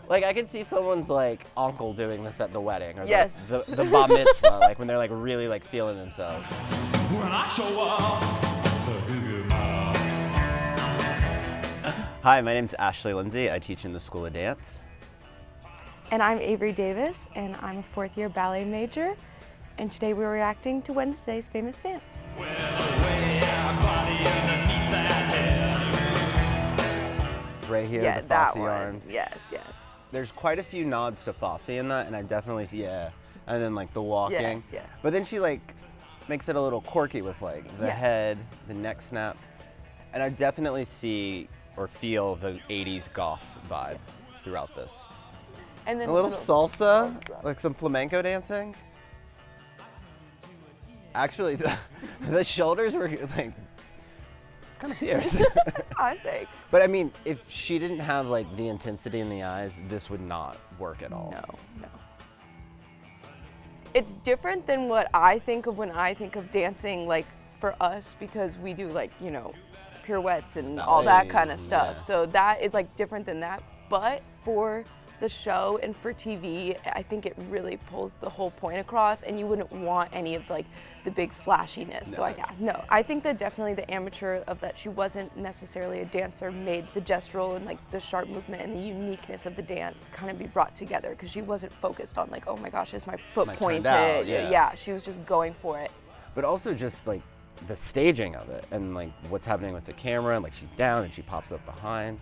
Like, I could see someone's, like, uncle doing this at the wedding, or Yes. the bar mitzvah, like, when they're, like, really, like, feeling themselves. When I show up, Hi, my name's Lindsey. I teach in the School of Dance. And I'm Avery Davis, and I'm a fourth-year ballet major. And today we're reacting to Wednesday's famous dance. Right here, Yeah, the that Fosse one. arms. Yes, yes. There's quite a few nods to Fosse in that, and I definitely see, yeah. And then, like, the walking. Yes, yeah. But then she, like, makes it a little quirky with, like, the head, the neck snap. And I definitely see or feel the 80s goth vibe throughout this. And then A little salsa, like some flamenco dancing. Actually, the shoulders were, like, kind of fierce. That's awesome. But I mean, if she didn't have, like, the intensity in the eyes, this would not work at all. No. It's different than what I think of when I think of dancing, like, for us, because we do, like, you know, pirouettes and all that kind of stuff. Yeah. So that is, like, different than that. But for the show and for TV, I think it really pulls the whole point across, and you wouldn't want any of, like, the big flashiness. No. So I think that definitely the amateur of that she wasn't necessarily a dancer made the gestural and, like, the sharp movement and the uniqueness of the dance kind of be brought together, because she wasn't focused on, like, oh my gosh, is my foot Am I turned pointed? out? Yeah. She was just going for it. But also just, like, the staging of it and, like, what's happening with the camera. Like, she's down and she pops up behind.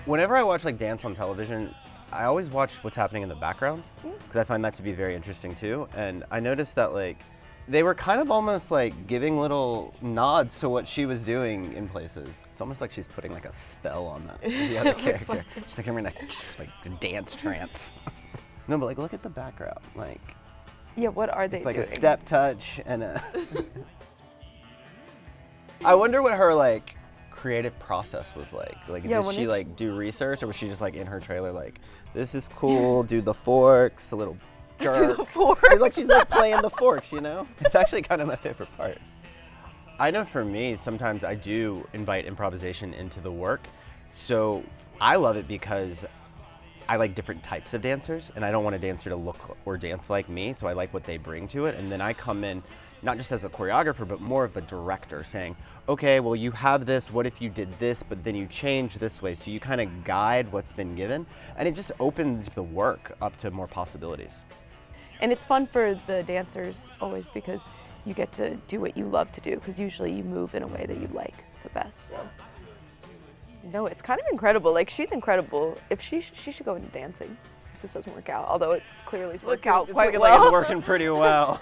Whenever I watch, like, dance on television, I always watch what's happening in the background, because I find that to be very interesting too. And I noticed that, like, they were kind of almost, like, giving little nods to what she was doing in places. It's almost like she's putting, like, a spell on the other character. She's like, I'm gonna, like, dance trance. No, but, like, look at the background. Like, Yeah, what are they it's like doing? a step touch and a... I wonder what her, like, creative process was like. Like, Yeah, did she, like, do research, or was she just, like, in her trailer, like, this is cool, do the forks, a little jerk. Do the forks. It's like she's, like, playing the forks, you know? It's actually kind of my favorite part. I know for me, sometimes I do invite improvisation into the work. So I love it because I like different types of dancers, and I don't want a dancer to look or dance like me, so I like what they bring to it. And then I come in, not just as a choreographer, but more of a director, saying, okay, well, you have this, what if you did this, but then you change this way? So you kind of guide what's been given, and it just opens the work up to more possibilities. And it's fun for the dancers always, because you get to do what you love to do, because usually you move in a way that you like the best. So, no, it's kind of incredible. Like, she's incredible. If she should go into dancing if this doesn't work out, although it clearly has worked out quite looking well. like it's working pretty well.